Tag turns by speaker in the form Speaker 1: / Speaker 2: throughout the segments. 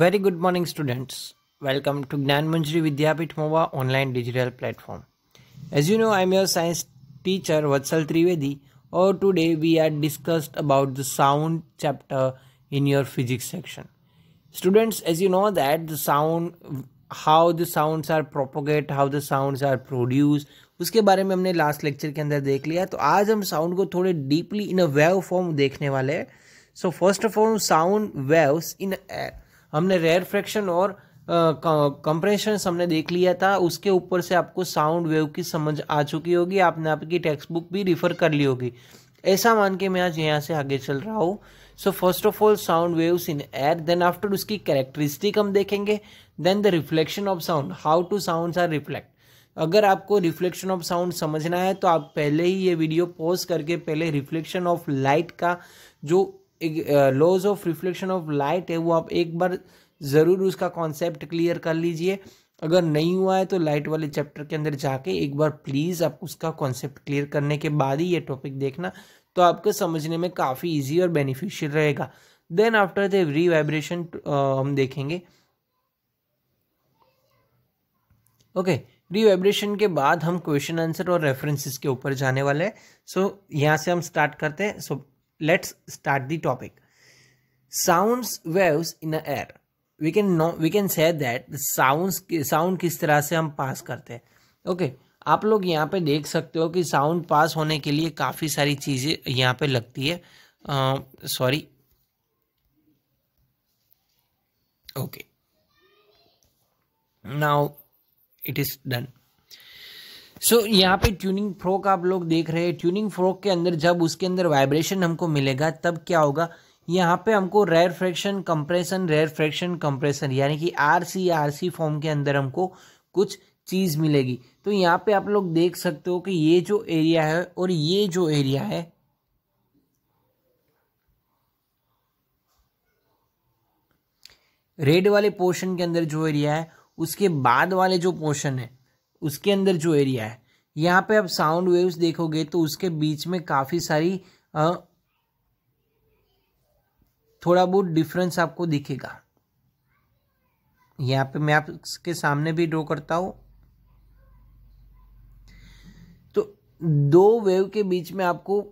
Speaker 1: Very good morning, students. Welcome to Gnan Manjari Vidyapith MOVA online digital platform. As you know, I am your science teacher Vatsal Trivedi. Or today we are discussed about the sound chapter in your physics section. Students, as you know that the sound, how the sounds are propagate, how the sounds are produced, उसके बारे में हमने last lecture के अंदर देख लिया. तो आज हम साउंड को थोड़े deeply in a wave form देखने वाले हैं. सो first of all sound waves in air. हमने रेयरफेक्शन और कंप्रेशन हमने देख लिया था. उसके ऊपर से आपको साउंड वेव की समझ आ चुकी होगी. आपने आपकी टेक्स्ट बुक भी रिफर कर ली होगी. ऐसा मान के मैं आज यहाँ से आगे चल रहा हूँ. So first of all sound waves in air, then after उसकी कैरेक्टरिस्टिक हम देखेंगे. Then the reflection of sound, how two sounds are reflect. अगर आपको रिफ्लेक्शन ऑफ साउंड समझना है तो आप पहले ही ये वीडियो पॉज करके पहले रिफ्लेक्शन ऑफ लाइट का जो laws of reflection of light है वो आप एक बार ज़रूर उसका कॉन्सेप्ट क्लियर कर लीजिए. अगर नहीं हुआ है तो लाइट वाले चैप्टर के अंदर जाके एक बार प्लीज़ आप उसका कॉन्सेप्ट क्लियर करने के बाद ही ये टॉपिक देखना, तो आपको समझने में काफ़ी इजी और बेनिफिशियल रहेगा. देन आफ्टर द रीवाइब्रेशन हम देखेंगे. ओके, रीवाइब्रेशन के बाद हम क्वेश्चन आंसर और रेफरेंसेस के ऊपर जाने वाले हैं. सो यहाँ से हम स्टार्ट करते हैं. So let's start the topic. Sounds waves in a air. We can say that sound किस तरह से हम पास करते हैं. ओके, आप लोग यहाँ पे देख सकते हो कि साउंड पास होने के लिए काफ़ी सारी चीज़ें यहाँ पे लगती है. Sorry, okay, now it is done. So यहाँ पे ट्यूनिंग फ्रॉक आप लोग देख रहे हैं. ट्यूनिंग फ्रॉक के अंदर जब उसके अंदर वाइब्रेशन हमको मिलेगा तब क्या होगा, यहाँ पे हमको रेयरफेक्शन कंप्रेशन यानी कि आरसी फॉर्म के अंदर हमको कुछ चीज़ मिलेगी. तो यहाँ पे आप लोग देख सकते हो कि ये जो एरिया है और ये जो एरिया है, रेड वाले पोर्शन के अंदर जो एरिया है, उसके बाद वाले जो पोर्शन है उसके अंदर जो एरिया है, यहाँ पे आप साउंड वेव्स देखोगे तो उसके बीच में काफ़ी सारी थोड़ा बहुत डिफरेंस आपको दिखेगा. यहाँ पे मैं आपके सामने भी ड्रॉ करता हूँ. तो दो वेव के बीच में आपको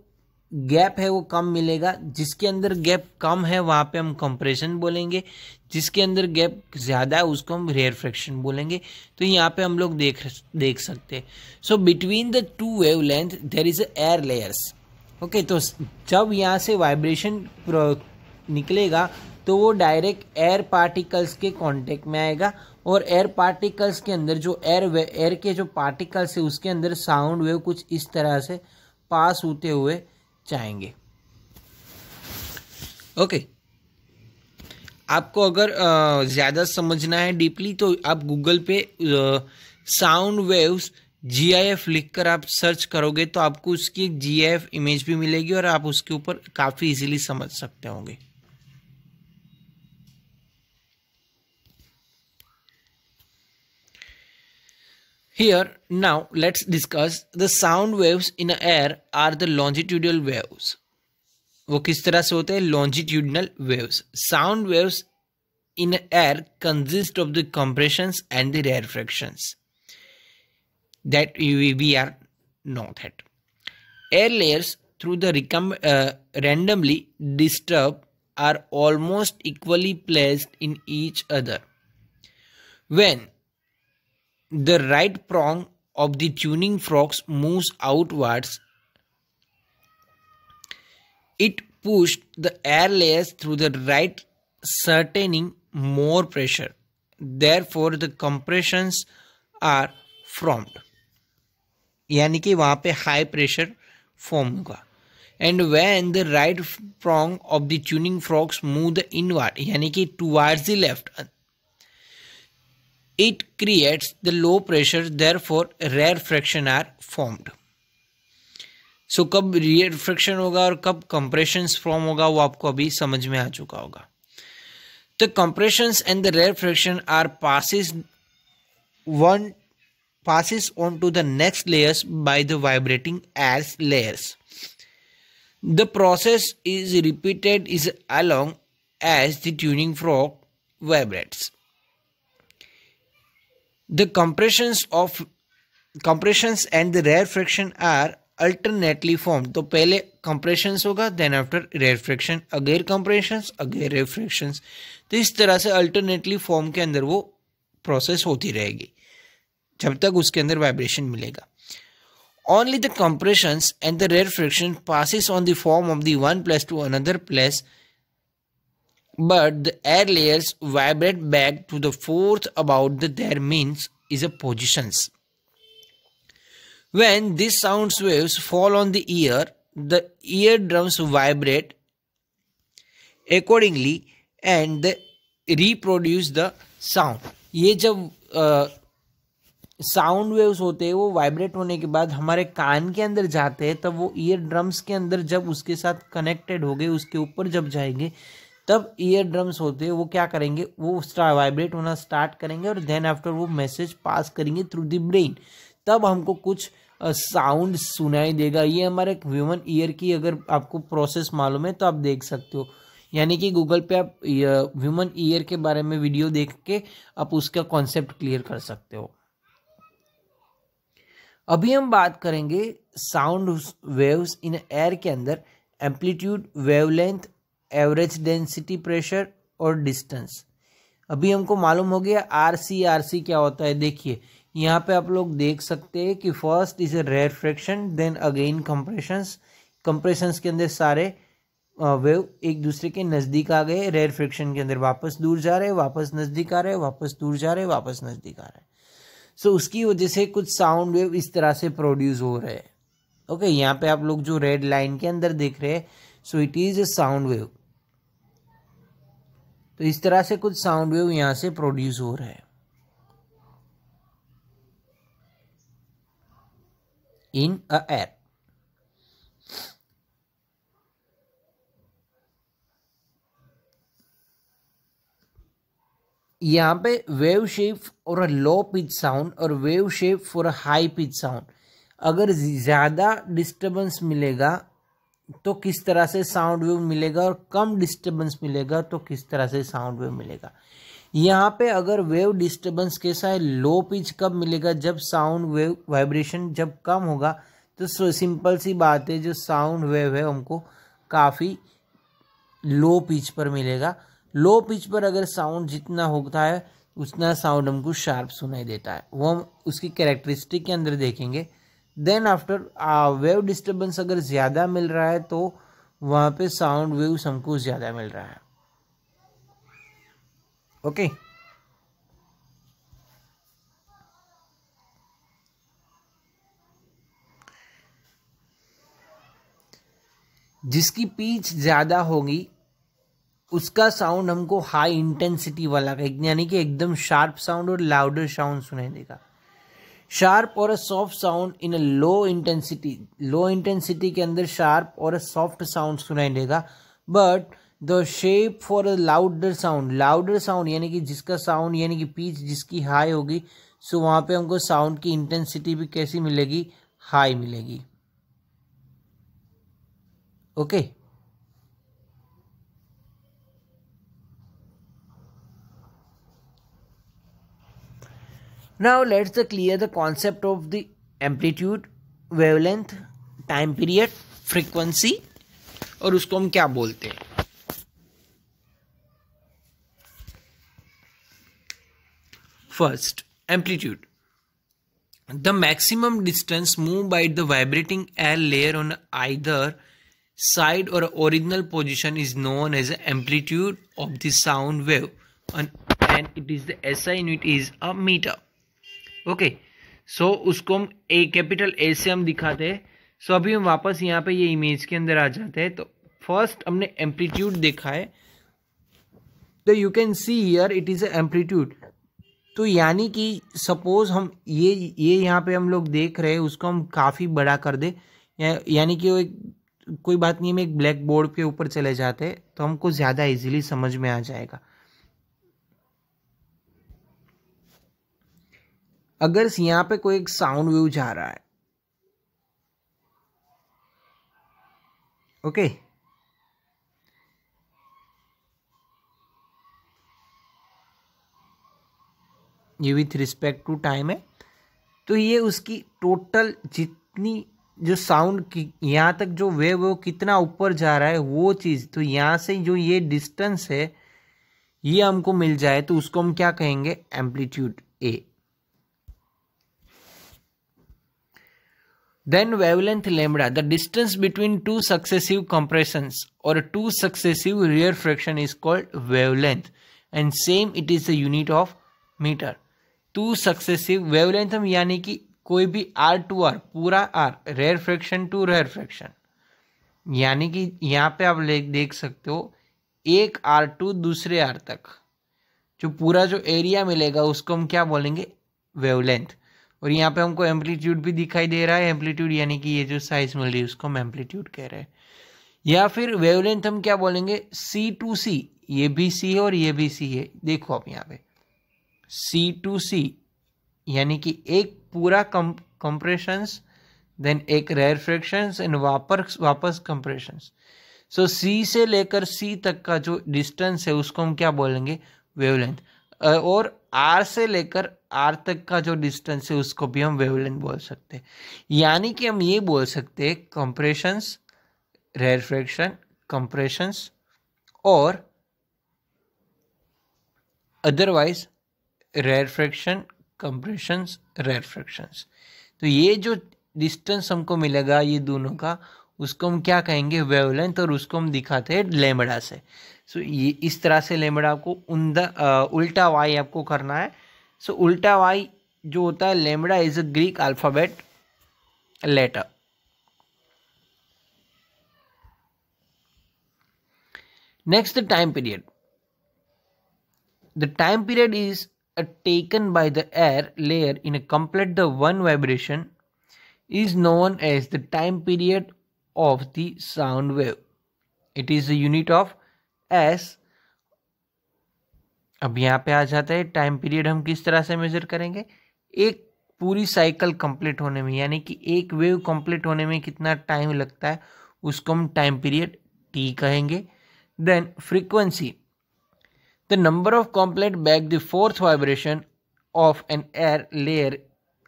Speaker 1: गैप है वो कम मिलेगा. जिसके अंदर गैप कम है वहाँ पे हम कंप्रेशन बोलेंगे, जिसके अंदर गैप ज़्यादा है उसको हम रेयरफेक्शन बोलेंगे. तो यहाँ पे हम लोग देख सकते हैं. So between the two wavelength there is air layers. Okay, तो जब यहाँ से वाइब्रेशन निकलेगा तो वो डायरेक्ट एयर पार्टिकल्स के कांटेक्ट में आएगा और एयर पार्टिकल्स के अंदर जो एयर के जो पार्टिकल्स है उसके अंदर साउंड वेव कुछ इस तरह से पास होते हुए जाएंगे. ओके, आपको अगर ज़्यादा समझना है डीपली तो आप गूगल पे साउंड वेव्स GIF लिखकर आप सर्च करोगे तो आपको उसकी एक GIF इमेज भी मिलेगी और आप उसके ऊपर काफ़ी इजीली समझ सकते होंगे. Here now let's discuss the sound waves in air are the longitudinal waves. वो किस तरह से होते हैं? Longitudinal waves. Sound waves in air consist of the compressions and the rarefactions that we are not at. Air layers through the randomly disturbed are almost equally placed in each other. When the right prong of the tuning forks moves outwards, it pushed the air layers through the right, sustaining more pressure. Therefore, the compressions are formed. यानी कि वहाँ पे high pressure form होगा. And when the right prong of the tuning forks move the inward, यानी कि towards the left, it creates the low pressure. Therefore, rarefaction are formed. सो कब rarefaction होगा और कब कंप्रेशंस फॉर्म होगा वो आपको अभी समझ में आ चुका होगा. The compressions and the rarefaction are passes on to the next layers by the vibrating air layers. The process is repeated along as the tuning fork vibrates. The compressions and the rarefaction are alternately formed. तो पहले compressions होगा, then after rarefaction, again compressions, again rarefactions. तो इस तरह से alternately form के अंदर वो प्रोसेस होती रहेगी जब तक उसके अंदर वाइब्रेशन मिलेगा. Only the compressions and the rarefaction passes on the form of the one place to another place, but the air layers vibrate back to the fourth about their means is a positions. When these sound waves fall on the eardrums vibrate accordingly and they reproduce the sound. ये जब sound waves होते हैं वो vibrate होने के बाद हमारे कान के अंदर जाते हैं, तब वो ईयर ड्रम्स के अंदर जब उसके साथ कनेक्टेड हो गए, उसके ऊपर जब जाएंगे, तब ईयर ड्रम्स होते हैं वो क्या करेंगे, वो वाइब्रेट होना स्टार्ट करेंगे और देन आफ्टर वो मैसेज पास करेंगे थ्रू द ब्रेन. तब हमको कुछ साउंड सुनाई देगा. ये हमारे ह्यूमन ईयर की अगर आपको प्रोसेस मालूम है तो आप देख सकते हो. यानी कि गूगल पे आप ह्यूमन ईयर के बारे में वीडियो देख के आप उसका कॉन्सेप्ट क्लियर कर सकते हो. अभी हम बात करेंगे साउंड वेव्स इन एयर के अंदर amplitude, wavelength, average density, pressure और डिस्टेंस. अभी हमको मालूम हो गया आरसी क्या होता है. देखिए यहाँ पे आप लोग देख सकते हैं कि first is a rarefaction, then again compressions के अंदर सारे वेव एक दूसरे के नज़दीक आ गए, रेयरफेक्शन के अंदर वापस दूर जा रहे, वापस नज़दीक आ रहे, वापस दूर जा रहे, वापस नज़दीक आ रहे. सो उसकी वजह से कुछ साउंड वेव इस तरह से प्रोड्यूस हो रहे हैं. ओके, यहाँ पे आप लोग जो रेड लाइन के अंदर देख रहे हैं, so it is a sound wave. तो इस तरह से कुछ साउंड वेव यहाँ से प्रोड्यूस हो रहे हैं इन अ एयर. यहाँ पे वेव शेप और अ लो पिच साउंड और wave shape for a high pitch sound. अगर ज़्यादा डिस्टर्बेंस मिलेगा तो किस तरह से साउंड वेव मिलेगा, और कम डिस्टर्बेंस मिलेगा तो किस तरह से साउंड वेव मिलेगा. यहाँ पे अगर वेव डिस्टर्बेंस कैसा है, लो पिच कब मिलेगा, जब साउंड वेव वाइब्रेशन जब कम होगा. तो सिंपल सी बात है, जो साउंड वेव है हमको काफ़ी लो पिच पर मिलेगा. लो पिच पर अगर साउंड जितना होता है उतना साउंड हमको शार्प सुनाई देता है. वो हम उसकी कैरेक्टरिस्टिक के अंदर देखेंगे. देन आफ्टर वेव डिस्टर्बेंस अगर ज़्यादा मिल रहा है तो वहाँ पे साउंड वेव्स हमको ज़्यादा मिल रहा है. ओके जिसकी पिच ज़्यादा होगी उसका साउंड हमको हाई इंटेंसिटी वाला, यानी कि एकदम शार्प साउंड और लाउडर साउंड सुनाई देगा. शार्प और a soft sound in a low intensity के अंदर शार्प और अ सॉफ्ट साउंड सुनाई देगा. But the shape for a louder sound यानी कि जिसका साउंड यानी कि पिच जिसकी हाई होगी, सो वहाँ पे हमको साउंड की इंटेंसिटी भी कैसी मिलेगी, हाई मिलेगी. Okay Now let's clear the concept of the amplitude, wavelength, time period, frequency और उसको हम क्या बोलते हैं. First, amplitude. The maximum distance moved by the vibrating air layer on either side or original position is known as the amplitude of the sound wave, and it is the SI unit is a meter. Okay so उसको हम capital A से हम दिखाते हैं. सो अभी हम वापस यहाँ पे ये इमेज के अंदर आ जाते हैं. तो फर्स्ट हमने एम्पलीट्यूड देखा है, तो you can see here it is amplitude. तो यानी कि सपोज हम ये यहाँ पे हम लोग देख रहे हैं, उसको हम काफ़ी बड़ा कर दे, यानी कि वो कोई बात नहीं, हम एक ब्लैक बोर्ड के ऊपर चले जाते हैं तो हमको ज़्यादा इजीली समझ में आ जाएगा. अगर यहाँ पे कोई एक साउंड वेव जा रहा है, ओके, ये विथ रिस्पेक्ट टू टाइम है। तो ये उसकी टोटल जितनी जो साउंड की यहाँ तक जो वेव वो कितना ऊपर जा रहा है वो चीज़, तो यहाँ से जो ये डिस्टेंस है ये हमको मिल जाए तो उसको हम क्या कहेंगे, amplitude A. Then wavelength lambda, the distance between two successive compressions or two successive rarefaction is called wavelength, and same it is the unit of meter. Two successive wavelength हम यानी कि कोई भी R to R, पूरा R, rarefaction to rarefaction, यानी कि यहाँ पे आप देख सकते हो एक R to दूसरे R तक जो पूरा जो एरिया मिलेगा उसको हम क्या बोलेंगे, वेवलेंथ। और यहाँ पे हमको एम्पलीट्यूड भी दिखाई दे रहा है, एम्पलीट्यूड यानी कि ये जो साइज मिल रही है उसको हम एम्पलीट्यूड कह रहे हैं। या फिर वेवलेंथ हम क्या बोलेंगे, सी टू सी, ये भी सी है और ये भी सी है। देखो आप यहाँ पे सी टू सी यानी कि एक पूरा कंप्रेशंस, देन एक रेयरफेक्शंस एंड वापस कंप्रेशंस। सो सी से लेकर सी तक का जो डिस्टेंस है उसको हम क्या बोलेंगे, वेवलेंथ। और आर से लेकर आर तक का जो डिस्टेंस है उसको भी हम वेवलेंथ बोल सकते हैं। यानी कि हम ये बोल सकते हैं कंप्रेशंस, रेयरफेक्शन, कंप्रेशंस और अदरवाइज रेयरफेक्शन, कंप्रेशंस, रेयरफेक्शंस। तो ये जो डिस्टेंस हमको मिलेगा ये दोनों का, उसको हम क्या कहेंगे, वेवलेंथ, और उसको हम दिखाते हैं लैम्बडा से। सो ये इस तरह से लैम्बडा को उल्टा वाई आपको करना है। सो उल्टा वाई जो होता है, lambda is a Greek alphabet letter. Next the time period. The time period is taken by the air layer in a complete the one vibration is known as the time period of the sound wave. It is the unit of S. अब यहाँ पे आ जाता है time period हम किस तरह से major करेंगे, एक पूरी साइकिल कंप्लीट होने में, यानी कि एक वेव कंप्लीट होने में कितना टाइम लगता है उसको हम टाइम पीरियड T कहेंगे। Then frequency, the number of complete back the fourth vibration of an air layer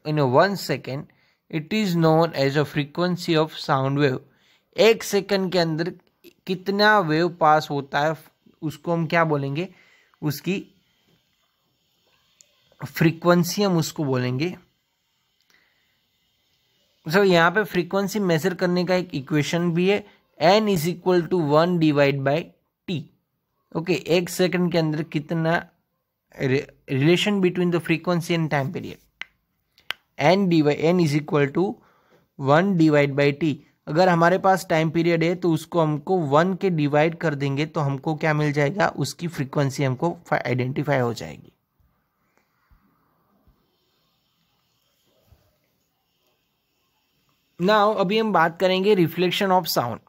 Speaker 1: in a 1 second, it is known as a frequency of sound wave. एक second के अंदर कितना wave पास होता है उसको हम क्या बोलेंगे, उसकी फ्रीक्वेंसी हम उसको बोलेंगे। सो यहाँ पे फ्रीक्वेंसी मेजर करने का एक इक्वेशन भी है, n is equal to 1 divide by T. Okay, एक सेकंड के अंदर कितना relation between the frequency and time period, n is equal to 1 divide by T. अगर हमारे पास टाइम पीरियड है तो उसको हमको 1 के डिवाइड कर देंगे तो हमको क्या मिल जाएगा, उसकी फ्रीक्वेंसी हमको आइडेंटिफाई हो जाएगी। नाउ अभी हम बात करेंगे reflection of sound.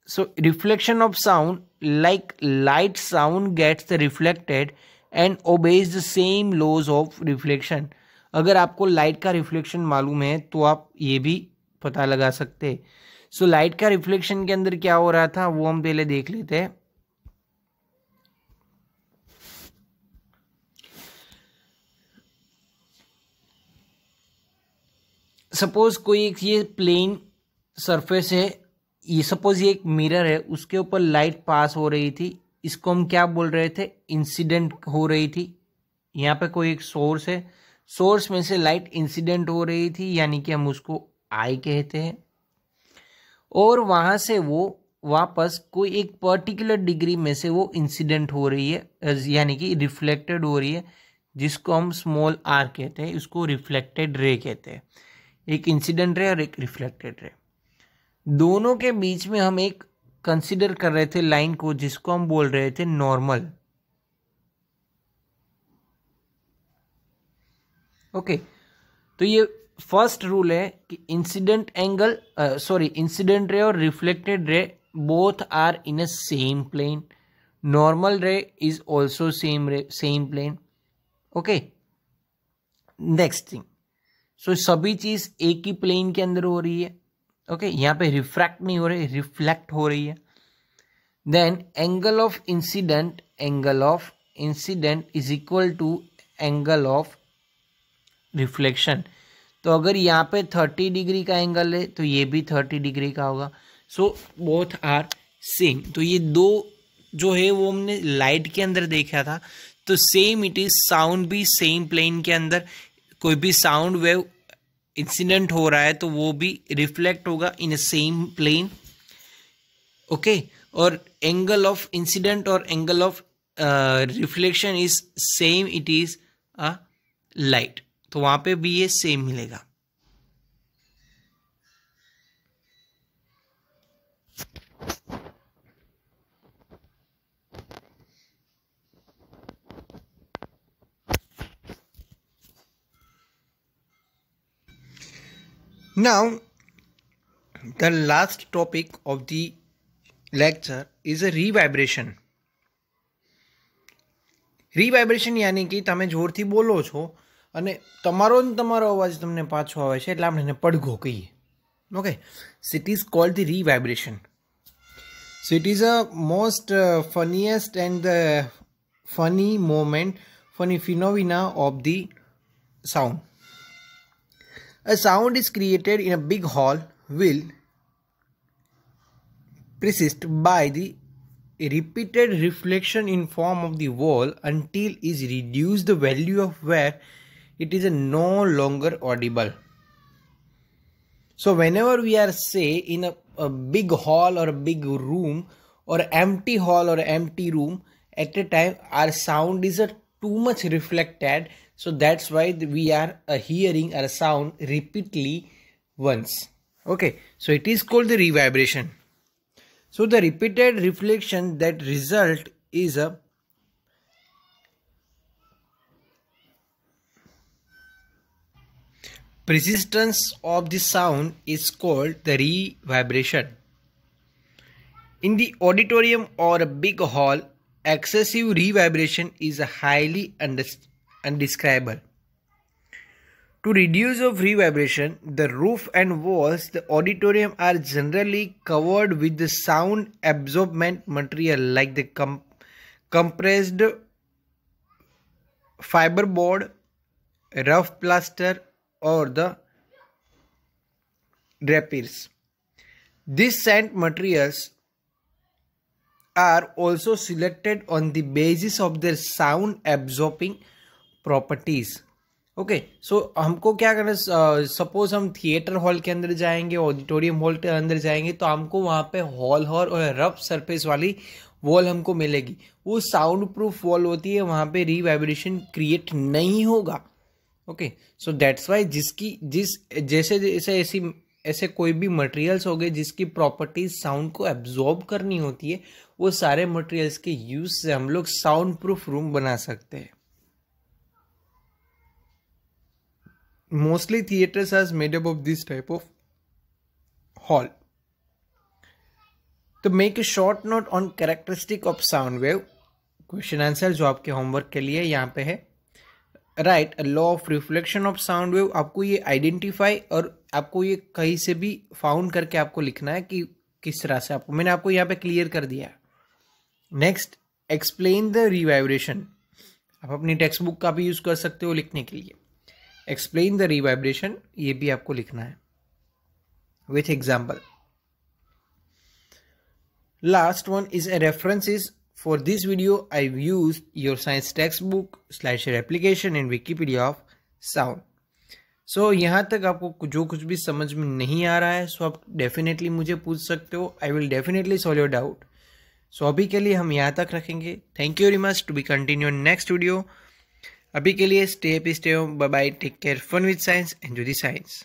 Speaker 1: So reflection of sound, like light sound gets reflected and obeys the same laws of reflection. अगर आपको लाइट का रिफ्लेक्शन मालूम है तो आप ये भी पता लगा सकते हैं। सो लाइट का रिफ्लेक्शन के अंदर क्या हो रहा था वो हम पहले देख लेते हैं। सपोज कोई एक ये प्लेन सरफेस है, ये सपोज ये एक मिरर है, उसके ऊपर लाइट पास हो रही थी, इसको हम क्या बोल रहे थे, इंसिडेंट हो रही थी। यहाँ पे कोई एक सोर्स है, सोर्स में से लाइट इंसिडेंट हो रही थी यानी कि हम उसको आई कहते हैं। और वहाँ से वो वापस कोई एक पर्टिकुलर डिग्री में से वो इंसिडेंट हो रही है यानी कि रिफ्लेक्टेड हो रही है, जिसको हम स्मॉल आर कहते हैं, उसको रिफ्लेक्टेड रे कहते हैं। एक इंसिडेंट रे और एक रिफ्लेक्टेड रे, दोनों के बीच में हम एक कंसीडर कर रहे थे लाइन को, जिसको हम बोल रहे थे नॉर्मल। ओके, तो ये फर्स्ट रूल है कि इंसिडेंट इंसिडेंट रे और reflected ray both are in a same plane, normal ray is also same plane. Okay, next thing, so सभी चीज एक ही प्लेन के अंदर हो रही है। ओके, यहाँ पे रिफ्रैक्ट नहीं हो रही, रिफ्लेक्ट हो रही है। Then angle of incident is equal to angle of reflection, तो अगर यहाँ पे 30 डिग्री का एंगल है तो ये भी 30 डिग्री का होगा। So both are same. तो ये दो जो है वो हमने लाइट के अंदर देखा था, तो सेम इट इज साउंड भी सेम प्लेन के अंदर। कोई भी साउंड वेव इंसिडेंट हो रहा है तो वो भी रिफ्लेक्ट होगा इन अ सेम प्लेन। ओके, और एंगल ऑफ इंसिडेंट और angle of reflection is same, it is a light, तो वहां पे भी ये सेम मिलेगा। Now, the last topic of the lecture is a revibration. રિવાઇબ્રેશન યાની કે તમે જોરથી બોલો છો અને તમારો અવાજ તમને પાછો આવે છે એટલે આપણે એને પડઘો કહીએ. Okay, so it is called the revibration. So it is a most funniest and the funny phenomena of the sound. A sound is created in a big hall will persist by the repeated reflection in form of the wall until is reduced the value of where it is no longer audible. So whenever we are say in a big hall or a big room or empty hall or empty room, at a time our sound is too much reflected, so that's why we are hearing our sound repeatedly once. Okay, so it is called the revibration. So the repeated reflection that result is a persistence of the sound is called the revibration. In the auditorium or a big hall, excessive revibration is highly undescribable. To reduce of revibration, the roof and walls the auditorium are generally covered with the sound absorbent material like the compressed fiberboard, rough plaster or the draperies. These scent materials are also selected on the basis of their sound absorbing properties. Okay, so हमको क्या करना, suppose हम theatre hall के अंदर जाएंगे, auditorium hall के अंदर जाएंगे, तो हमको वहाँ पे हॉल और रफ सरफेस वाली वॉल हमको मिलेगी। वो साउंड प्रूफ वॉल होती है, वहाँ पे रीवाइब्रेशन क्रिएट नहीं होगा। ओके, सो दैट्स वाई जैसे ऐसे कोई भी मटेरियल्स हो गए जिसकी प्रॉपर्टीज साउंड को एब्जॉर्ब करनी होती है, वो सारे मटेरियल्स के यूज से हम लोग साउंड प्रूफ रूम बना सकते हैं। Mostly theaters are made up of this type of hall. To make a short note on characteristic of sound wave, question answer जो आपके होमवर्क के लिए यहाँ पे है। Right a law of reflection of sound wave, आपको ये identify और आपको ये कहीं से भी फाउंड करके आपको लिखना है कि किस तरह से आपको, मैंने आपको यहाँ पे क्लियर कर दिया। Next, explain the reverberation. आप अपनी टेक्स्ट बुक का भी यूज कर सकते हो लिखने के लिए। एक्सप्लेन द रिवाइब्रेशन, ये भी आपको लिखना है with example. Last one is a references for this video I use your science text book / application in Wikipedia of sound. So यहाँ तक आपको जो कुछ भी समझ में नहीं आ रहा है, सो आप डेफिनेटली मुझे पूछ सकते हो। I will definitely solve your doubt. So अभी के लिए हम यहाँ तक रखेंगे। Thank you very much. To be continue next video. अभी के लिए stay happy, stay home, bye bye, take care, fun with science, enjoy the science.